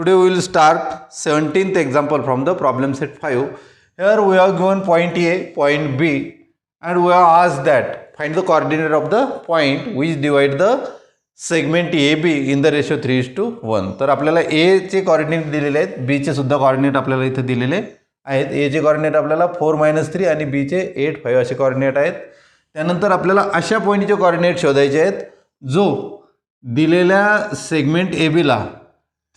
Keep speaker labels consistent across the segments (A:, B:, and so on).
A: today we will start 17th example from the problem set 5. Here we have given point A, point B, and we have asked that find the coordinate of the point which divide the segment AB in the ratio 3:1. तर आपल्याला A चे coordinate दिलेले आहेत, B चे सुद्धा coordinate आपल्याला इथे दिलेले आहेत. A चे कोऑर्डिनेट आपल्याला 4-3 आणि B चे 8-5 असे कोऑर्डिनेट आहेत. त्यानंतर आपल्याला अशा पॉईंटचे कोऑर्डिनेट शोधायचे आहेत जो दिलेल्या सेगमेंट AB ला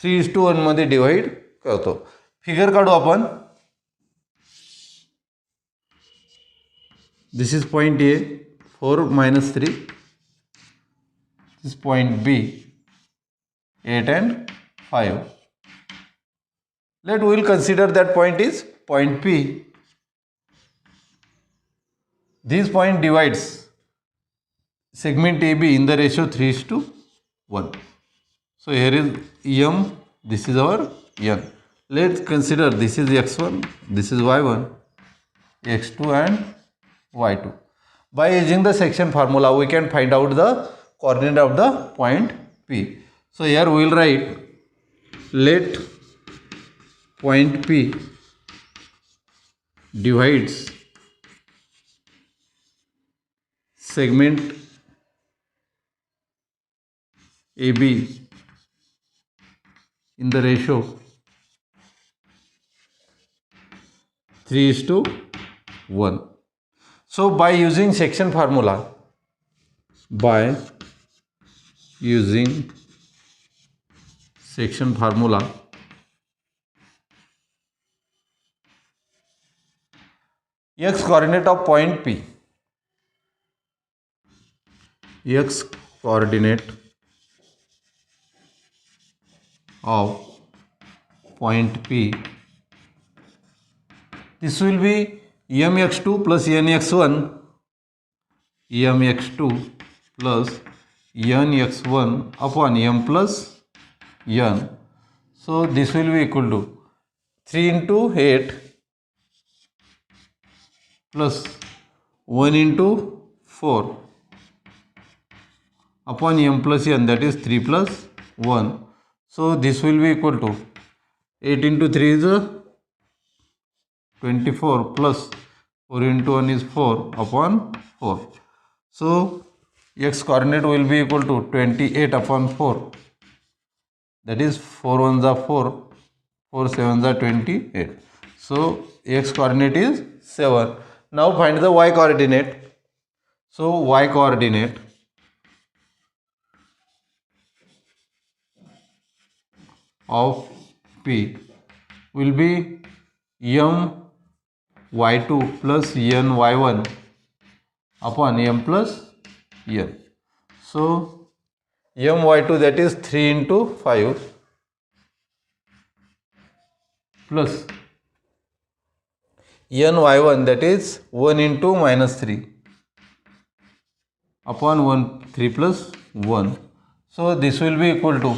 A: 3:1 मध्ये डिवाइड करतो. फिगर काढू आपण. This is point A 4-3. This point B 8 and 5. Let we will consider that point is point P. This point divides segment AB in the ratio 3:1. So here is M, this is our N. Let's consider this is x1, this is y1, x2 and y2. By using the section formula we can find out the coordinate of the point P. So here we will write let point P divides segment AB in the ratio 3:1. So by using section formula, x coordinate of point P, x coordinate of point P, this will be mx2 plus nx1, mx2 plus nx1 upon m plus n. So this will be equal to 3 into 8 plus 1 into 4 upon m plus n, that is 3 plus 1. So this will be equal to 8 into 3 is 24 plus 4 into 1 is 4 upon 4. So x coordinate will be equal to 28 upon 4, that is 4 1s are 4, 4 7s are 28. So x coordinate is 7. Now find the y coordinate. So y coordinate of P will be m y2 plus n y1 upon m plus n. So m y2, that is 3 into 5 plus n y1, that is 1 into -3 upon 1 3 plus 1. So this will be equal to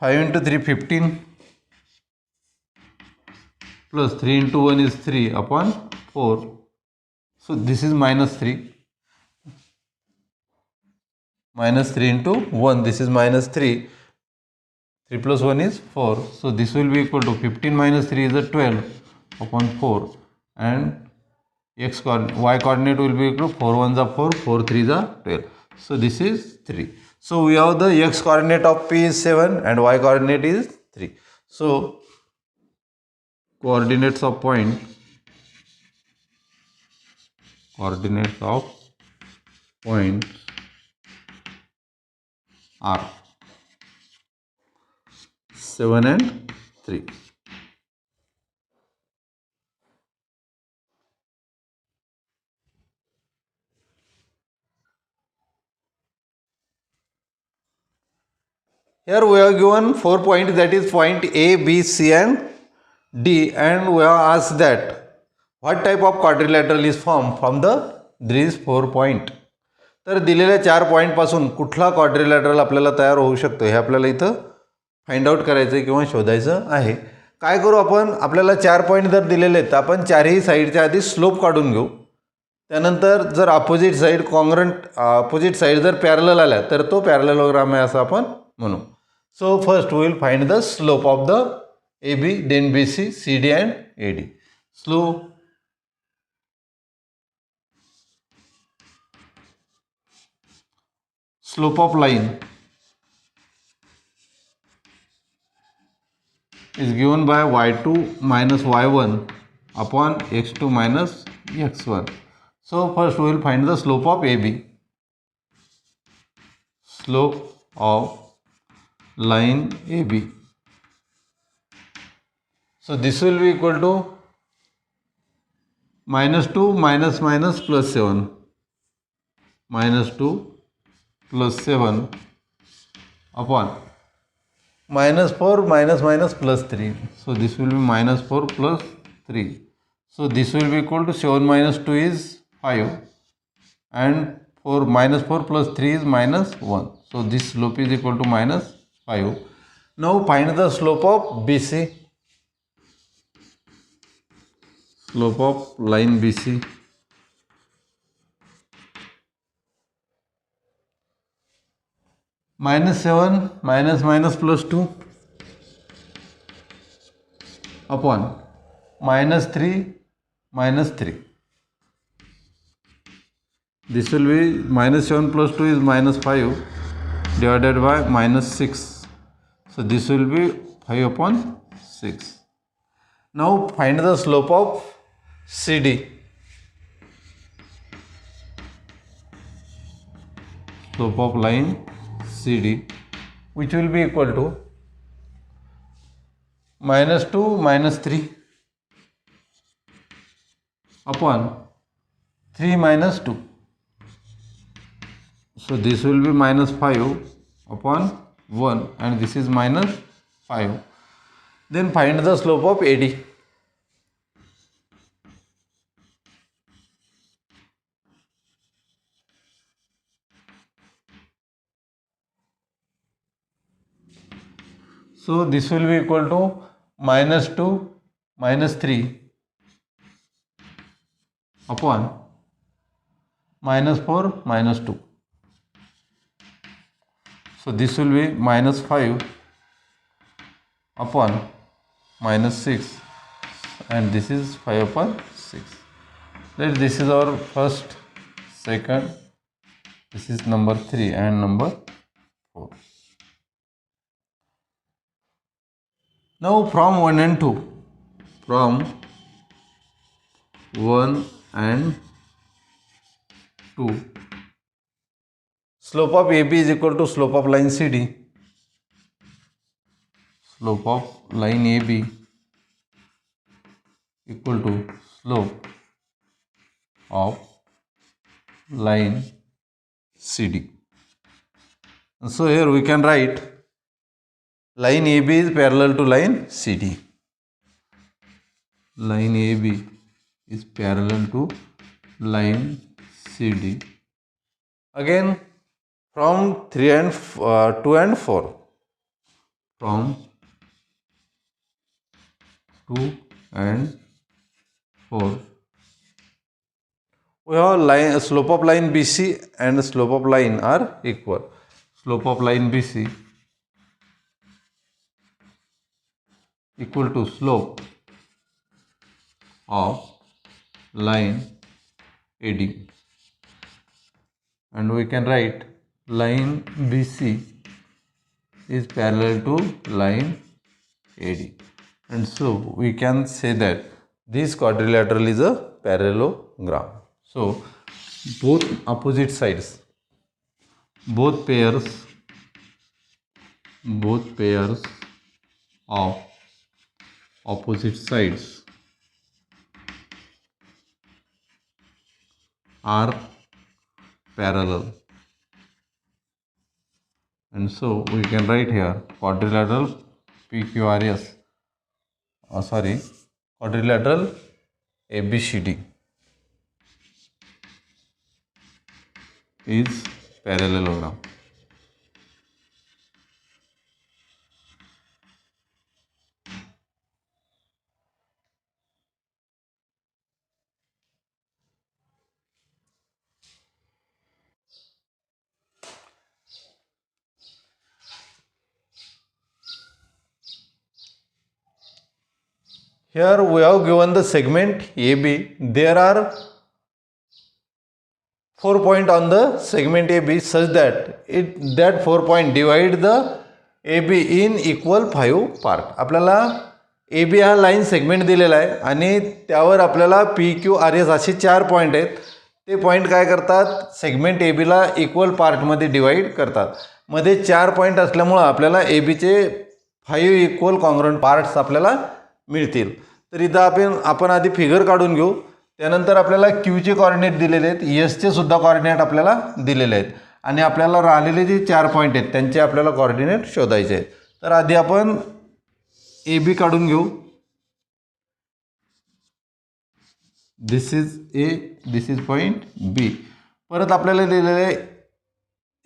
A: 5 into 3 15 plus 3 into 1 is 3 upon 4. So this is -3. -3 into 1, this is -3. 3 plus 1 is 4. So this will be equal to 15 minus 3 is a 12 upon 4. And y coordinate will be equal to 4 1s are 4, 4 3s are 12. So this is 3. So we have the x coordinate of P is 7 and y coordinate is 3. So coordinates of point are 7 and 3. Here we have given 4 points, that is point A, B, C and D, and we have asked that what type of quadrilateral is formed from these 4 points. तर दिलेल्या 4 point पासून कुठला quadrilateral आपल्याला तयार होऊ शकतो हे आपल्याला इथं फाइंड आउट करायचं आहे किंवा शोधायचं आहे. काय करू आपण, आपल्याला 4 पॉइंट जर दिलेले आहेत तर आपण चारही साइडच्या आधी स्लोप काढून घेऊ. त्यानंतर जर opposite side congruent opposite side जर पॅरलल आल्या तर तो पॅरललोग्राम आहे असं आपण म्हणू. So first we will find the slope of the AB, then BC, CD and AD. Slope of line is given by y2 minus y1 upon x2 minus x1. So first we will find the slope of AB. Slope of line AB. So this will be equal to minus 2 minus minus plus 7. Minus 2 plus 7 upon minus 4 minus minus plus 3. So this will be minus 4 plus 3. So this will be equal to 7 minus 2 is 5 and 4 minus 4 plus 3 is minus 1. So this slope is equal to minus 5. Now find the slope of BC. Slope of line BC. Minus 7 minus minus plus 2 upon minus 3 minus 3. This will be minus 7 plus 2 is minus 5 divided by minus 6. So this will be 5 upon 6. Now find the slope of CD. Slope of line CD, which will be equal to minus 2 minus 3 upon 3 minus 2. So this will be minus 5 upon 1 and this is minus 5. Then find the slope of AD. So this will be equal to minus 2 minus 3 upon minus 4 minus 2. So this will be minus 5 upon minus 6 and this is 5 upon 6. This is our first, second, this is number 3 and number 4. Now from 1 and 2, from 1 and 2, slope of AB is equal to slope of line CD. Slope of line AB equal to slope of line CD. So here we can write line AB is parallel to line CD. Line AB is parallel to line CD. Again from 2 and 4. From 2 and 4. We have slope of line BC and slope of line are equal. Slope of line BC equal to slope of line AD. And we can write line BC is parallel to line AD. And so we can say that this quadrilateral is a parallelogram. So both opposite sides, both pairs of opposite sides are parallel. And so we can write here quadrilateral PQRS, quadrilateral ABCD is parallelogram. Here we have given the segment AB. There are 4 points on the segment AB such that that 4 points divide the AB in equal 5 part. आपल्याला AB हा line segment दिलेला आहे आणि त्यावर आपल्याला PQ RS असे 4 point आहेत. ते पॉईंट काय करतात, सेगमेंट ABला इक्वल पार्टमध्ये डिवाइड करतात. मध्ये 4 पॉईंट असल्यामुळे आपल्याला ABचे 5 इक्वल कॉन्ग्रुएंट पार्ट्स आपल्याला मिळतील. तर इथं आपण आधी फिगर काढून घेऊ. त्यानंतर आपल्याला क्यूचे कॉर्डिनेट दिलेले आहेत, एसचे सुद्धा कॉर्डिनेट आपल्याला दिलेले आहेत आणि आपल्याला राहिलेले जे 4 पॉईंट आहेत त्यांचे आपल्याला कॉर्डिनेट शोधायचे आहेत. तर आधी आपण ए बी काढून घेऊ. This is A, this is point B. परत आपल्याला दिलेले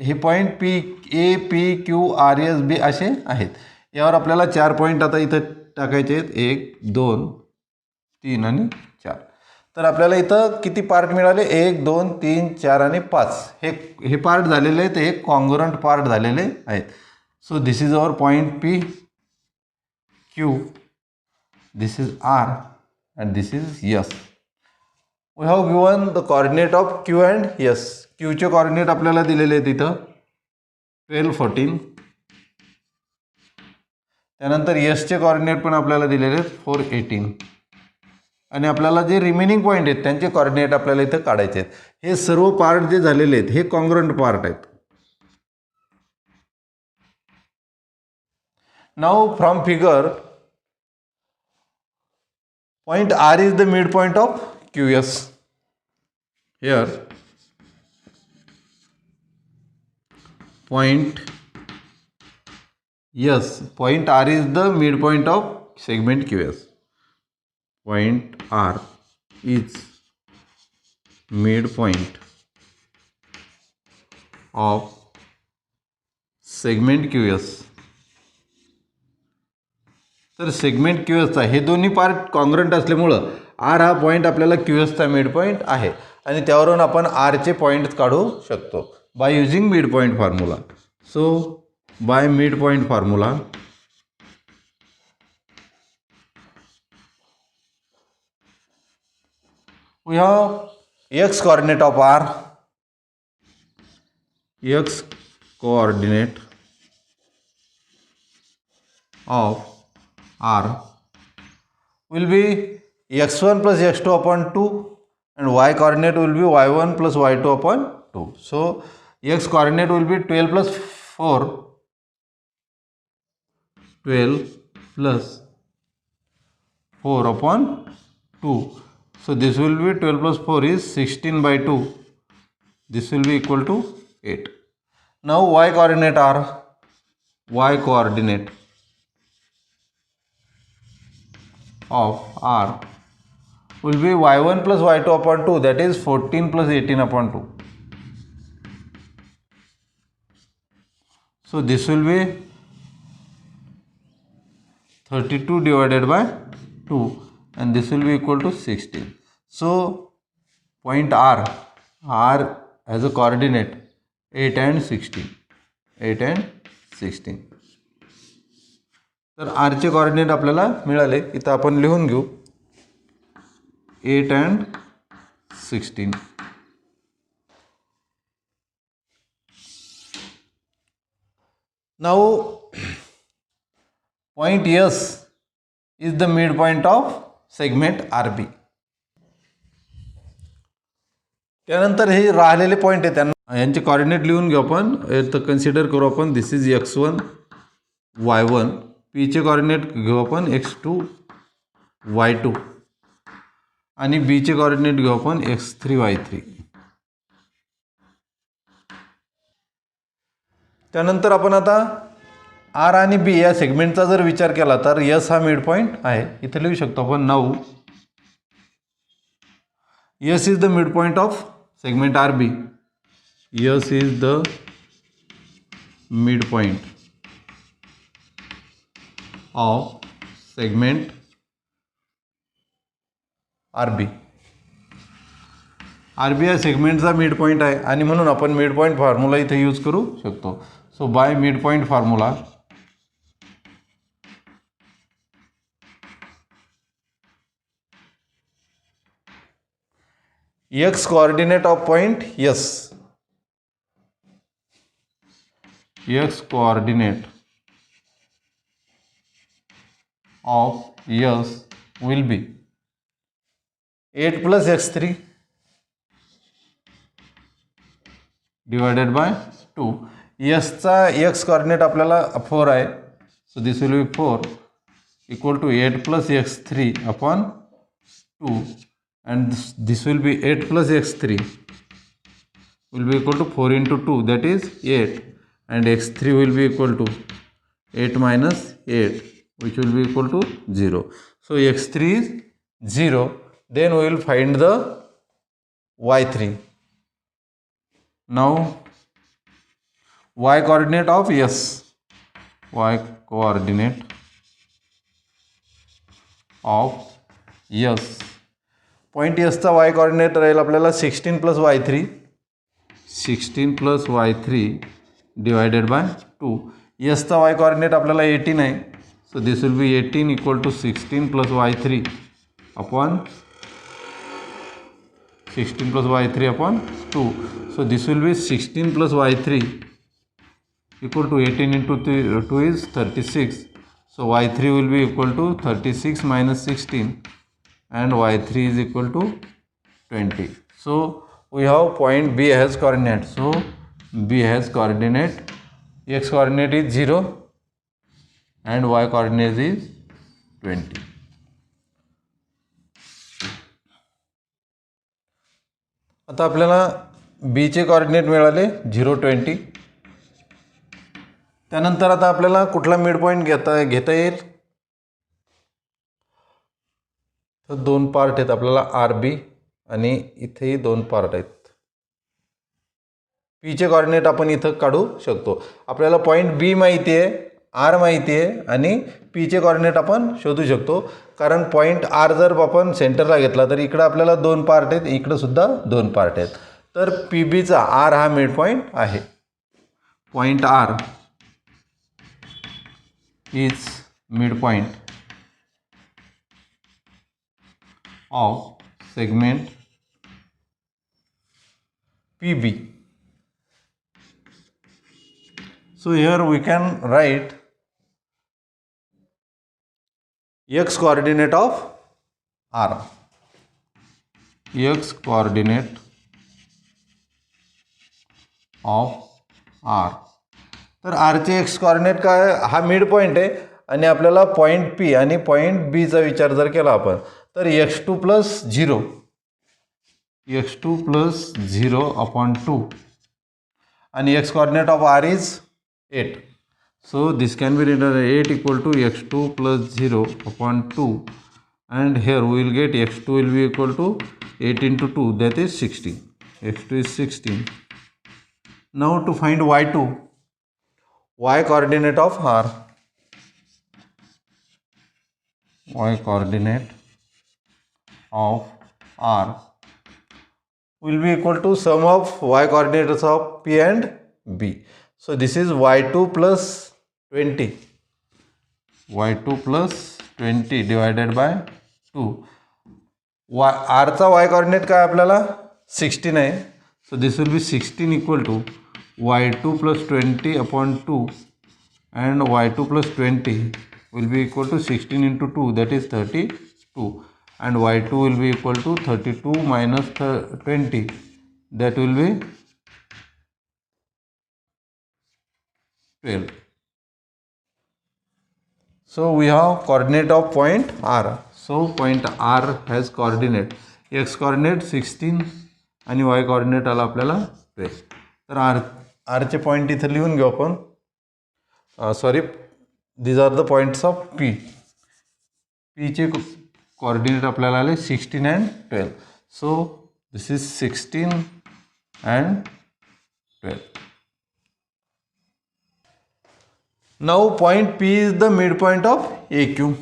A: हे point P A P Q R S B असे आहेत. यावर आपल्याला 4 पॉईंट आता इथं टाकायचे आहेत, 1 2 3 आणि 4. तर आपल्याला इथं किती पार्ट मिळाले, 1 2 3 4 आणि 5 हे पार्ट झालेले आहेत, हे कॉन्ग्रुएंट पार्ट झालेले आहेत. So this is our point P Q, this is R and this is S. We have given the coordinate of Q and S. क्यूचे कॉर्डिनेट आपल्याला दिलेले आहेत इथं 12 14. त्यानंतर यसचे कॉर्डिनेट पण आपल्याला दिलेले आहेत 4 18. आणि आपल्याला जे रिमेनिंग पॉईंट आहेत त्यांचे कॉर्डिनेट आपल्याला इथं काढायचे आहेत. हे सर्व पार्ट जे झालेले आहेत हे कॉन्ग्रुएंट पार्ट आहेत. Now from figure point R is the mid point of QS. Here point R is the midpoint of segment QS. Point R is midpoint of segment QS. तर सेगमेंट QSचा हे दोन्ही part congruent असल्यामुळं are हा point आपल्याला QSचा mid point आहे आणि त्यावरून आपण आरचे points काढू शकतो by using mid point formula. So by mid point formula we have x coordinate of R, x coordinate of R will be x1 plus x2 upon 2 and y coordinate will be y1 plus y2 upon 2. So x coordinate will be 12 plus 4, 12 plus 4 upon 2. So this will be 12 plus 4 is 16 by 2. This will be equal to 8. Now y coordinate are, y coordinate of R will be y1 plus y2 upon 2, that is 14 plus 18 upon 2. So this will be 32 divided by 2 and this will be equal to 16. So point R has a coordinate 8 and 16. 8 and 16. तर आरचे coordinate आपल्याला मिळाले, इथं आपण लिहून घेऊ 8 and 16. Now point S is the midpoint of segment RB. त्यानंतर हे राहिलेले point आहे त्यांना यांचे कॉर्डिनेट लिहून घेऊ आपण. तर कन्सिडर करू आपण दिस इज x1 y1. पीचे कॉर्डिनेट घेऊ आपण x2 y2 आणि बीचे कॉर्डिनेट घेऊ आपण x3 y3. त्यानंतर आपण आता आर आणि बी या सेगमेंटचा जर विचार केला तर यस हा मिड पॉईंट आहे. इथे लिहू शकतो आपण 9. S is the mid point of segment R B. S is the mid point of segment R B. R B या सेगमेंटचा मिड पॉईंट आहे आणि म्हणून आपण मिड पॉईंट फॉर्म्युला इथे यूज करू शकतो. So by mid point formula x coordinate of point S. X coordinate of S will be 8 plus x3 divided by 2. S चा x coordinate आपल्याला 4 आहे. So this will be 4 equal to 8 plus x3 upon 2, and this will be 8 plus x3 will be equal to 4 into 2, that is 8, and x3 will be equal to 8 minus 8, which will be equal to 0. So x3 is 0. Then we will find the y3. Now y coordinate of S. Y coordinate of S. Point S चा y coordinate राहील आपल्याला 16 plus y3. 16 plus y3 divided by 2. S चा y coordinate आपल्याला 18 आहे. So this will be 18 equal to 16 plus y3 upon 16 plus y3 upon 2. So this will be 16 plus y3 equal to 18 into 2 is 36. So y3 will be equal to 36 minus 16, and y3 is equal to 20. So we have point B has coordinate. So B has coordinate. X coordinate is 0 and y coordinate is 20. आता आपल्याला B चे coordinate मिळाले 0, 20. त्यानंतर आता आपल्याला कुठला mid point घेता येईल. तर दोन पार्ट आहेत आपल्याला RB आणि इथेही दोन पार्ट आहेत. P चे कोऑर्डिनेट आपण इथं काढू शकतो. आपल्याला पॉइंट B माहिती आहे, R माहिती आहे आणि P चे कोऑर्डिनेट आपण शोधू शकतो. कारण पॉइंट R जर आपण सेंटरला घेतला तर इकडे आपल्याला दोन पार्ट आहेत, इकडे सुद्धा दोन पार्ट आहेत. तर PB चा R हा मिड पॉइंट आहे. Point R is midpoint of segment PB. So here we can write x coordinate of R. X coordinate of R. तर R चे x coordinate काय, हा मिड पॉइंट आहे आणि आपल्याला पॉइंट P आणि पॉइंट B चा विचार जर केला आपण तर x2 plus 0 upon 2 आणि x coordinate of R is 8. So this can be written 8 equal to x2 plus 0 upon 2, and here we will get x2 will be equal to 8 into 2, that is 16. x2 is 16. Now to find y2, y coordinate of R. Y coordinate of R will be equal to sum of y coordinates of P and B. So this is y2 plus 20. y2 plus 20 divided by 2. R चा y coordinate काय आपल्याला 16 आहे. So this will be 16 equal to y2 plus 20 upon 2, and y2 plus 20 will be equal to 16 into 2, that is 32, and y2 will be equal to 32 minus 20, that will be 12. So we have coordinate of point R. So point R has coordinate, x coordinate 16 आणि y coordinate आला आपल्याला 12. तर R चे point इथे लिहून घेऊ आपण. Sorry, these are the points of P. P चे coordinate आपल्याला आले 16 and 12. So this is 16 and 12. Now point P is the midpoint of AQ.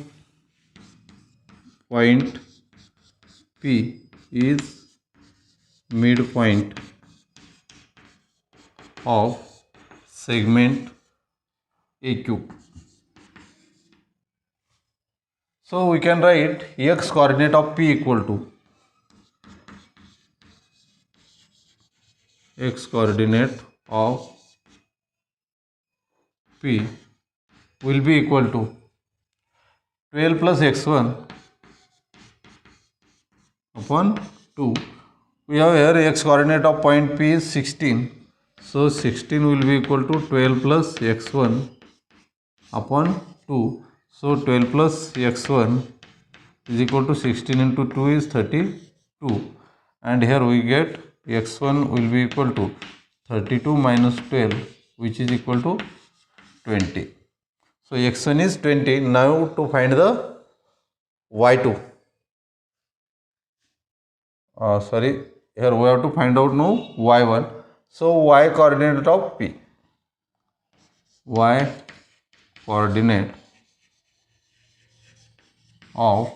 A: Point P is midpoint of segment AQ. So we can write x coordinate of P equal to x coordinate of P will be equal to 12 plus x1 upon 2. We have here x coordinate of point P is 16. So 16 will be equal to 12 plus x1 upon 2. So 12 plus x1 is equal to 16 into 2 is 32. And here we get x1 will be equal to 32 minus 12, which is equal to 20. So x1 is 20. Now to find the y2. Here we have to find out now y1. So y coordinate of P. Y coordinate of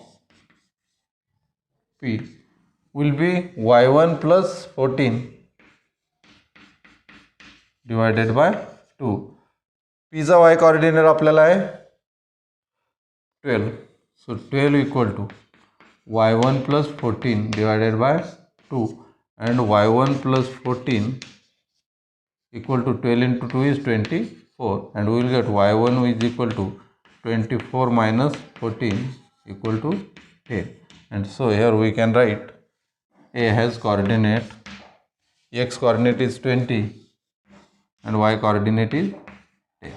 A: P will be y1 plus 14 divided by 2. P चा y coordinate आपल्याला आहे 12. So 12 equal to y1 plus 14 divided by 2, and y1 plus 14 equal to 12 into 2 is 24, and we will get y1 is equal to 24 minus 14 equal to 10. And so here we can write A has coordinate, x coordinate is 20 and y coordinate is 10.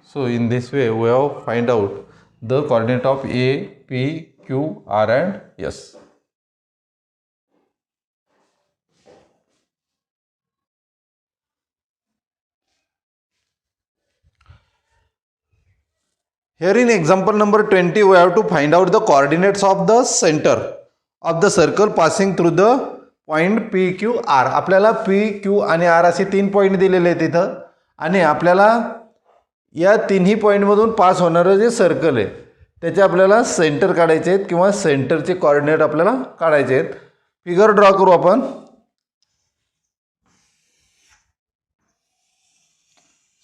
A: So in this way we have find out the coordinate of A, P, Q, R and S. Here in example number 20 we have to find out the coordinates of the center of the circle passing through the point P, Q, R. आपल्याला P, Q आणि R असे 3 point दिलेले आहेत इथं, आणि आपल्याला या तिन्ही पॉईंटमधून पास होणारं जे सर्कल आहे त्याचे आपल्याला सेंटर काढायचे आहेत किंवा सेंटरचे कोऑर्डिनेट आपल्याला काढायचे आहेत. फिगर ड्रॉ करू आपण.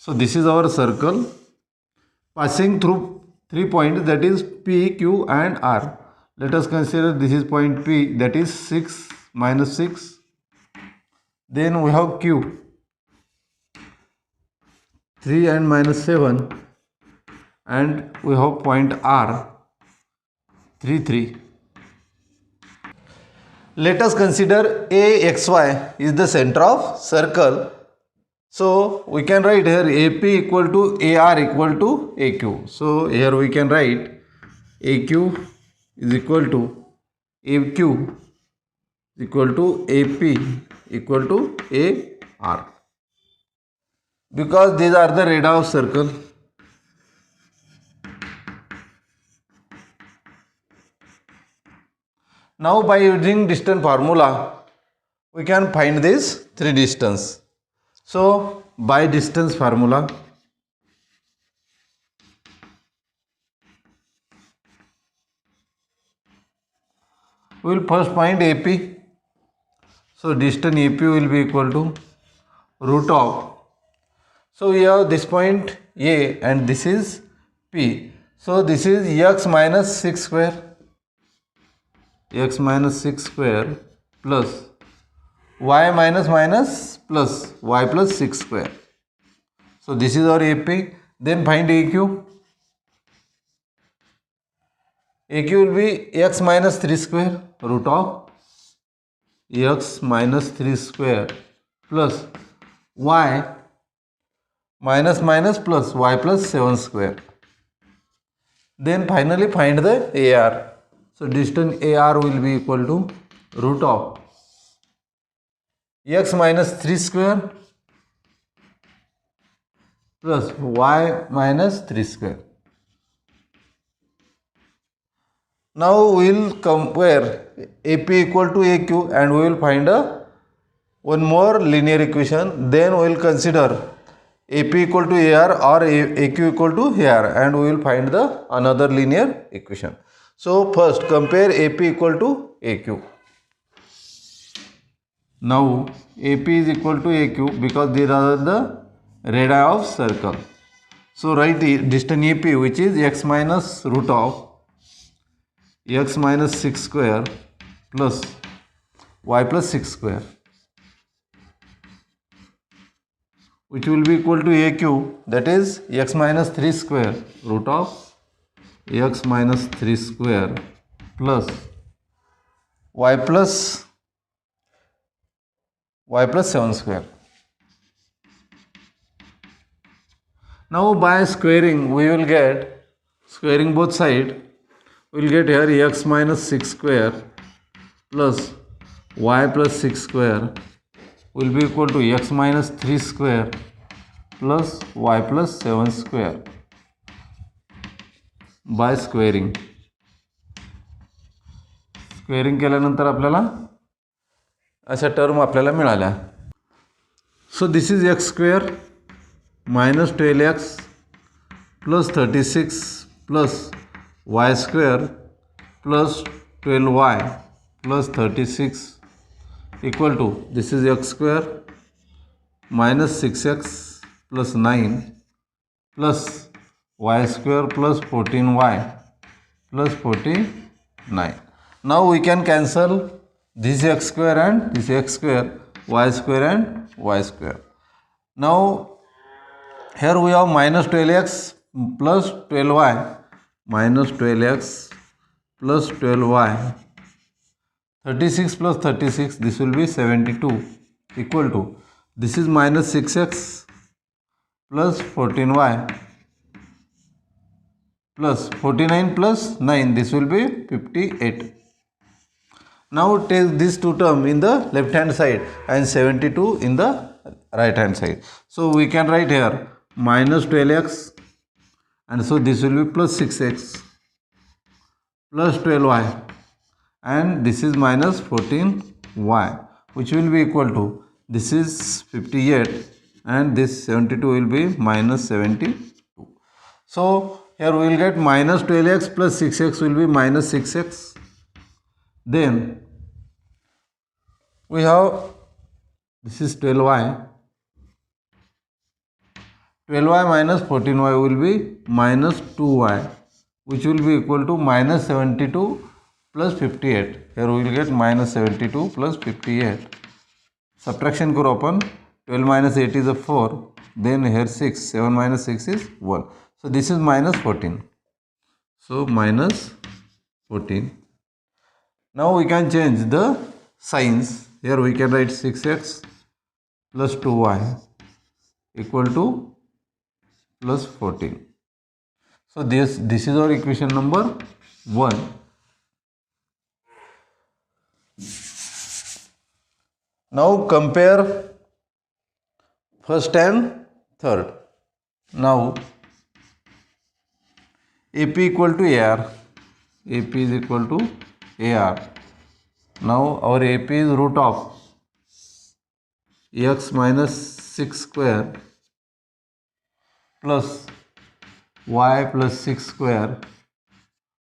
A: So this is our circle passing through 3 points, that is P, Q and R. Let us consider this is point P, that is 6 minus 6. Then we have Q, 3 and minus 7, and we have point R, 3, 3. Let us consider AXY is the center of circle. So we can write here AP equal to AR equal to AQ. So here we can write AQ is equal to AQ is equal to AP equal to AR, because these are the radii of circle. Now by using distance formula we can find this 3 distance. So by distance formula we will first find AP. So distance AP will be equal to root of, so we have this point A and this is P. So this is x minus 6 square, x minus 6 square plus y minus minus plus y plus 6 square. So this is our AP. Then find AQ. AQ will be x minus 3 square root of x minus 3 square plus y minus minus plus y plus 7 square. Then finally find the AR. So distance AR will be equal to root of x minus 3 square plus y minus 3 square. Now we will compare AP equal to AQ and we will find one more linear equation. Then we will consider AP equal to AR or AQ equal to AR, and we will find the another linear equation. So first compare AP equal to AQ. Now AP is equal to AQ because these are the radii of circle. So write the distance AP, which is x minus root of x minus 6 square plus y plus 6 square, which will be equal to a cube, that is x minus 3 square root of x minus 3 square plus y plus 7 square. Now by squaring we will get, squaring both sides, we will get here x minus 6 square plus y plus 6 square will be equal to x minus 3 square plus y plus 7 square by squaring. Squaring केल्यानंतर आपल्याला अशा term आपल्याला मिळाल्या. So this is x square minus 12x plus 36 plus y square plus 12y plus 36 equal to this is x square minus 6x plus 9 plus y square plus 14y plus 49. Now we can cancel this x square and this x square, y square and y square. Now here we have minus 12x plus 12y, minus 12x plus 12y, 36 plus 36, this will be 72 equal to, this is minus 6x plus 14y plus 49 plus 9, this will be 58. Now take these two terms in the left hand side and 72 in the right hand side. So we can write here minus 12x, and so this will be plus 6x plus 12y, and this is minus 14y, which will be equal to, this is 58 and this 72 will be minus 72. So here we will get minus 12x plus 6x will be minus 6x. Then we have, this is 12y, 12y minus 14y will be minus 2y, which will be equal to minus 72 plus 58. Here we will get minus 72 plus 58. Subtraction karo आपण, 12 minus 8 is a 4, then here 6, 7 minus 6 is 1. So this is minus 14. So minus 14. Now we can change the signs. Here we can write 6x plus 2y equal to plus 14. So this is our equation number 1. Now compare first and third. Now AP equal to AR. AP is equal to AR. Now our AP is root of x minus 6 square plus y plus 6 square,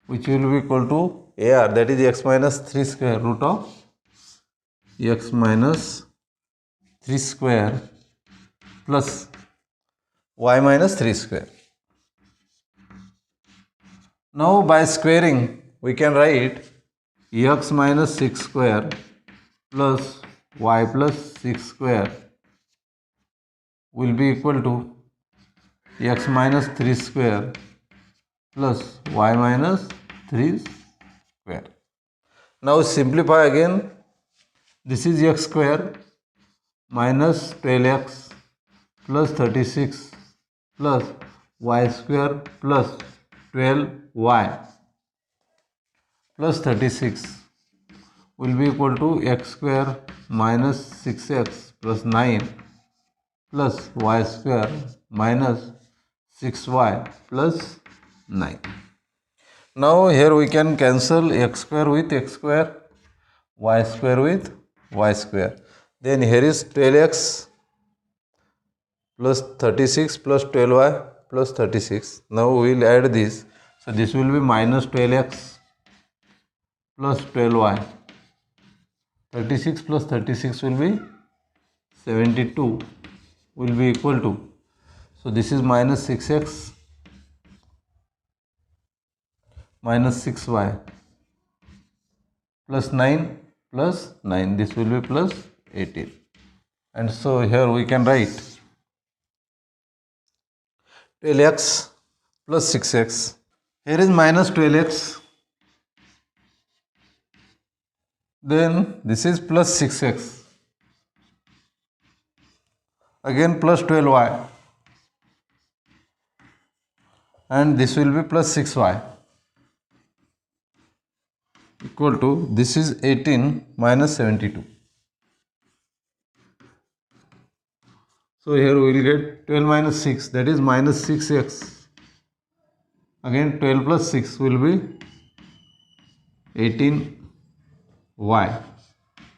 A: which will be equal to AR, that is x minus 3 square root of x minus 3 square plus y minus 3 square. Now by squaring we can write x minus 6 square plus y plus 6 square will be equal to x minus 3 square plus y minus 3 square. Now simplify again. This is x square minus 12x plus 36 plus y square plus 12y plus 36 will be equal to x square minus 6x plus 9 plus y square minus 6y plus 9. Now here we can cancel x square with x square, y square with y square. Then here is 12x plus 36 plus 12y plus 36. Now we will add this. So this will be minus 12x plus 12y. 36 plus 36 will be 72 will be equal to, so this is minus 6x minus 6y plus 9 plus 9. This will be plus 18. And so here we can write 12x plus 6x. Here is minus 12x. Then this is plus 6x. Again plus 12y. And this will be plus 6y. Equal to, this is 18 minus 72. So here we will get 12 minus 6, that is minus 6x. Again 12 plus 6 will be 18y,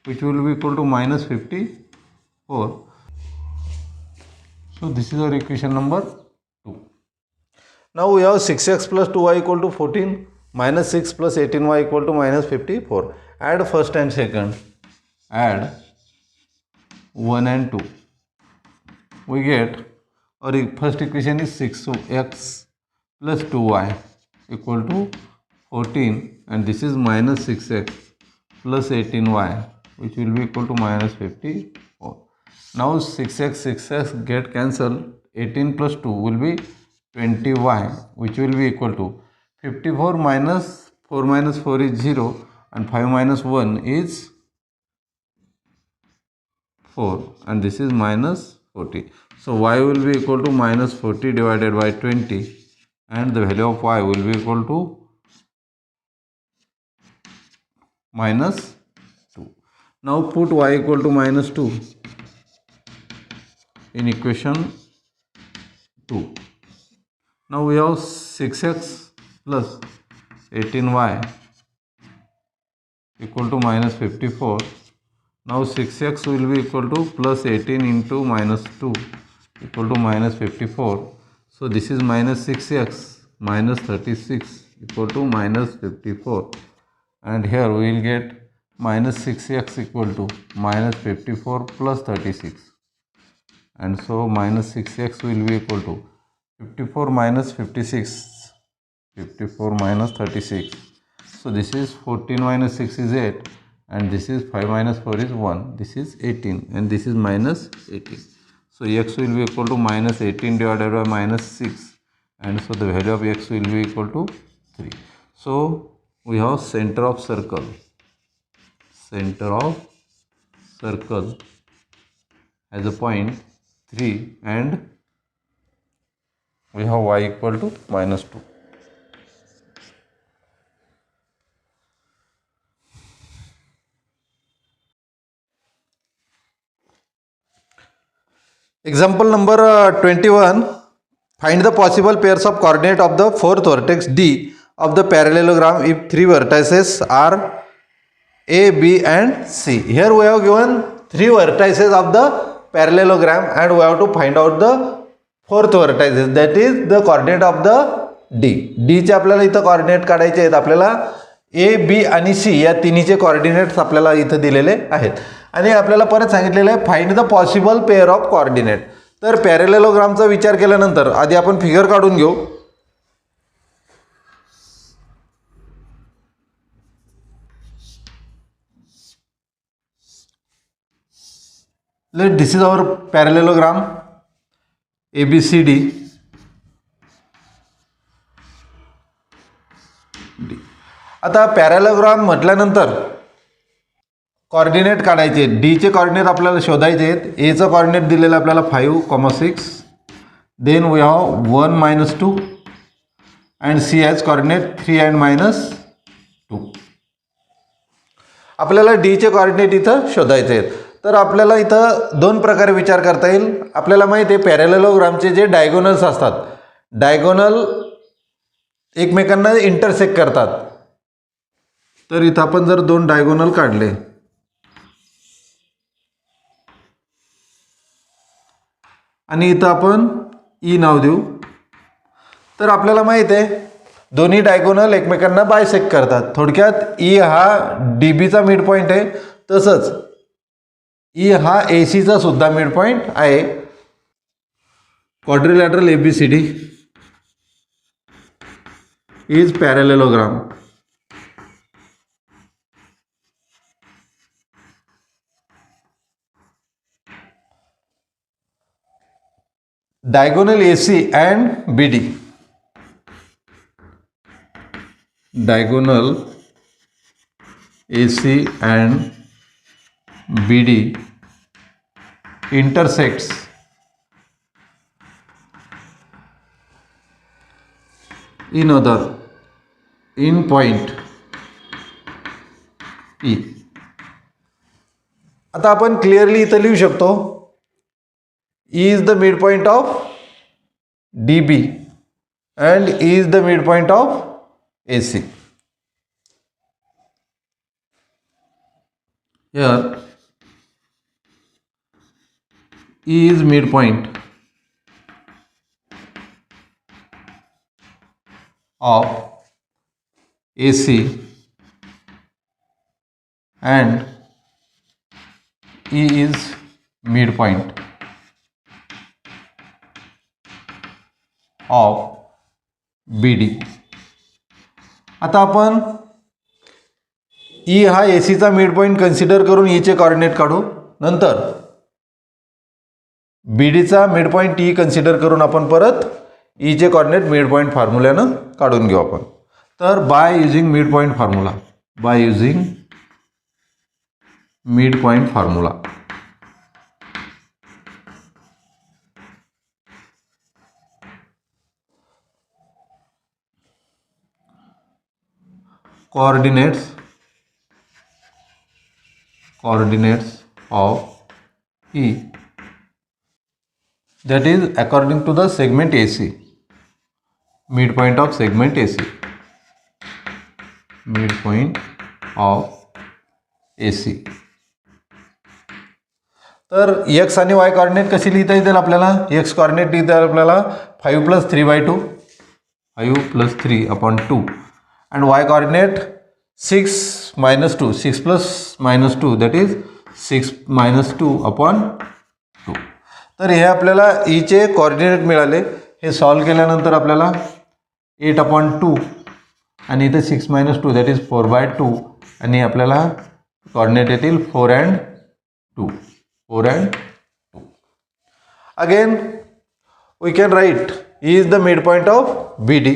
A: which will be equal to minus 54. So this is our equation number 2. Now we have 6x plus 2y equal to 14, minus 6 plus 18y equal to minus 54. Add first and second. Add 1 and 2. We get our first equation is 6. So x plus 2y equal to 14, and this is minus 6x plus 18y, which will be equal to minus 54. Now 6x get cancelled. 18 plus 2 will be 20y, which will be equal to 54 minus 4 minus 4 is 0, and 5 minus 1 is 4, and this is minus 40. So y will be equal to minus 40 divided by 20, and the value of y will be equal to minus 2. Now put y equal to minus 2 in equation 2. Now we have 6x plus 18y equal to minus 54. Now 6x will be equal to plus 18 into minus 2 equal to minus 54. So this is minus 6x minus 36 equal to minus 54. And here we will get minus 6x equal to minus 54 plus 36. And so minus 6x will be equal to 54 minus 56, 54 minus 36. So this is 14 minus 6 is 8, and this is 5 minus 4 is 1. This is 18, and this is minus 18. So x will be equal to minus 18 divided by minus 6, and so the value of x will be equal to 3. So we have center of circle. Center of circle as a point 3, and we have y equal to minus 2. Example number 21. Find the possible pairs of coordinate of the fourth vertex D of the parallelogram if three vertices are A, B and C. Here we have given three vertices of the parallelogram, and we have to find out the fourth vertices, that is the coordinate of the D. D चे आपल्याला इथं coordinate काढायचे आहेत. आपल्याला A, B आणि C या तिन्हीचे coordinates आपल्याला इथं दिलेले आहेत, आणि आपल्याला परत सांगितलेलं आहे find the possible pair of coordinate. तर पॅरेलेलोग्रामचा विचार केल्यानंतर आधी आपण फिगर काढून घेऊ. This is our parallelogram ABCD. आता पॅरेलेलोग्राम म्हटल्यानंतर कोऑर्डिनेट काढायचे. डी चे कोऑर्डिनेट आपल्याला शोधायचे आहेत. ए चा कोऑर्डिनेट दिलेला आपल्याला 5,6. Then we have 1 - 2 and C has coordinate 3 and -2. आपल्याला डी चे कोऑर्डिनेट इथं शोधायचे आहेत. तर आपल्याला इथं दोन प्रकारे विचार करता येईल. आपल्याला माहिती आहे पॅरेलेलोग्रामचे जे डायगोनल्स असतात, डायगोनल एकमेकांना इंटरसेक्ट करतात. तर इथं आपण जर दोन डायगोनल काढले आणि इथं आपण ई नाव देऊ, तर आपल्याला माहिती आहे दोन्ही डायगोनल एकमेकांना बायसेक्ट करतात. थोडक्यात ई हा डीबीचा मिड पॉइंट आहे, तसंच ई हा एसीचा सुद्धा मिड पॉइंट आहे. Quadrilateral A B C D is parallelogram. diagonal AC and BD. Diagonal AC and BD intersects in point P. आता आपण क्लिअरली इथं लिहू शकतो E is the midpoint of DB and E is the midpoint of AC. Here E is midpoint of AC and E is midpoint of BD. आता आपण E हा AC चा mid point consider करून E चे coordinate काढू. नंतर BD चा mid point E consider करून आपण परत E चे कोऑर्डिनेट मिड पॉइंट फॉर्म्युल्यानं काढून घेऊ आपण. तर by using mid point formula, by using mid point formula, coordinates of E, that is according to the segment AC, midpoint of segment AC, midpoint of AC. तर x आणि y coordinate कशी लिहिता येतील आपल्याला? x कोऑर्डिनेट लिहिता येईल आपल्याला 5 + 3/2, 5 + 3/2 and y coordinate 6 - 2, 6 + -2 that is 6 - 2/2. तर हे आपल्याला E चे कोऑर्डिनेट मिळाले. हे सॉल्व केल्यानंतर आपल्याला 8/2 आणि इथे 6 - 2 that is 4/2 आणि आपल्याला कोऑर्डिनेट येतील 4 and 2. Again we can write E is the midpoint of BD.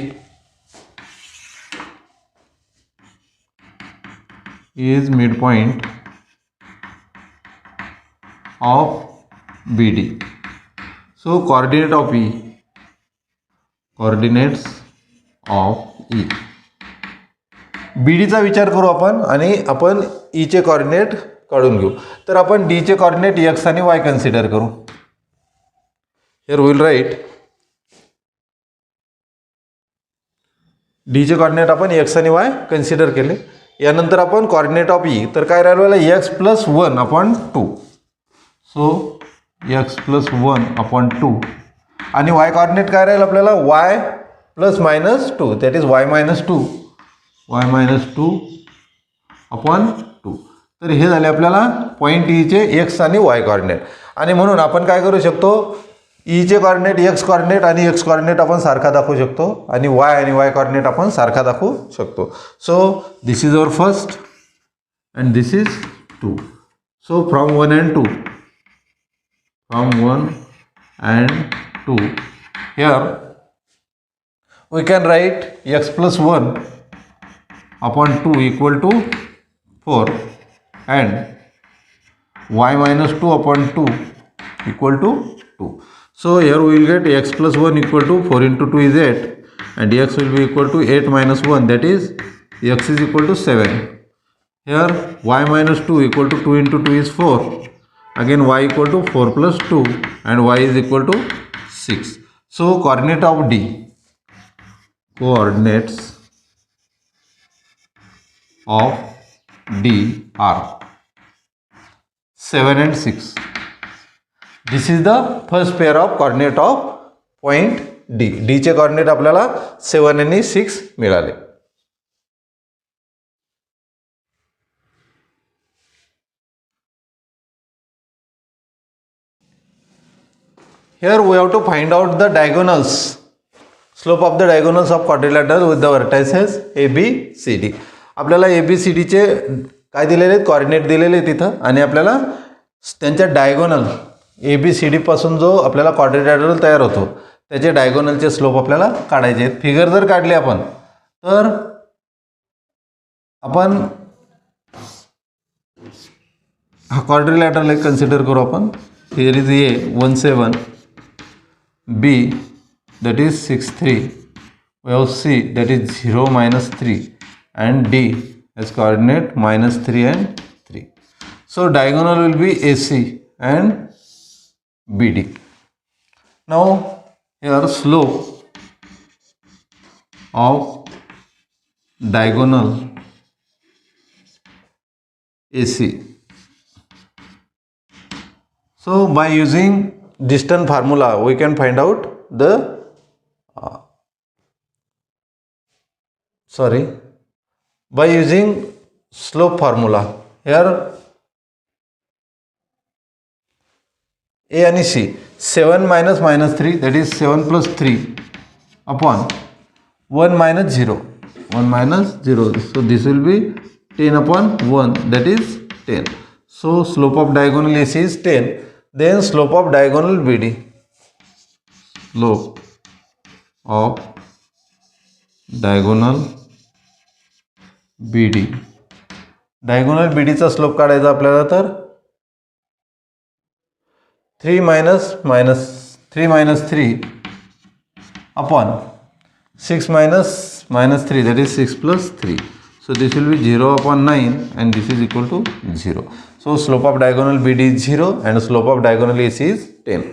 A: Is midpoint of BD. So coordinates of E. BD चा विचार करू आपण आणि आपण E चे कोऑर्डिनेट काढून घेऊ. तर आपण D चे कोऑर्डिनेट x आणि y कन्सिडर करू. Here we will write D चे कोऑर्डिनेट आपण x आणि y कन्सिडर केले. यानंतर आपण कोऑर्डिनेट ऑफ E, तर काय राहिलं x + 1/2. सो x + 1/2 आणि y कोऑर्डिनेट काय राहील आपल्याला y ± 2 दॅट इज y - 2 2/2. तर हे झाले आपल्याला पॉईंट E चे x आणि y कोऑर्डिनेट. आणि म्हणून आपण काय करू शकतो, E चे कोऑर्डिनेट x कोऑर्डिनेट आणि x कोऑर्डिनेट आपण सारखा दाखवू शकतो आणि y आणि y कोऑर्डिनेट आपण सारखा दाखवू शकतो. सो this is our first and this is 2. So from 1 and 2, here we can write x + 1/2 = 4 and y - 2/2 = 2. So here we will get x + 1 = 4 × 2 is 8 and x will be equal to 8 - 1 that is x is equal to 7. Here y - 2 = 2 × 2 is 4. Again y equal to 4 + 2 and y is equal to 6. So coordinate of D, coordinates of D are 7 and 6. This is the first pair of coordinate of point D. D चे coordinate आपल्याला 7 आणि 6 मिळाले. Here we have to find out the diagonals, slope of the diagonals of quadrilateral with the vertices A, B, C, D. आपल्याला A, B, C, D चे काय दिलेले आहेत, coordinate दिलेले आहेत तिथं आणि आपल्याला त्यांच्या डायगोनल ABCD पासून जो आपल्याला क्वाड्रिलॅटरल तयार होतो त्याचे डायगोनलचे स्लोप आपल्याला काढायचे आहेत. फिगर जर काढली आपण तर आपण हा क्वाड्रिलॅटरल एक कन्सिडर करू आपण. Here is A 1 7, B that is 6 3, we have C that is 0 -3 and D as coordinate -3 and 3. So diagonal will be AC and BD. Now here slope of diagonal AC. So by using distance formula we can find out the by using slope formula. Here A and C 7 minus -3 that is 7 plus 3 upon 1 minus 0. 1 minus 0. So this will be 10 upon 1 that is 10. So slope of diagonal AC is 10. Then slope of diagonal BD. Slope of diagonal BD. Diagonal BD चा slope काढायचा आपल्याला तर 3 minus 3 upon 6 minus -3 that is 6 plus 3. So this will be 0 upon 9 and this is equal to 0. So slope of diagonal BD is 0 and slope of diagonal AC is 10.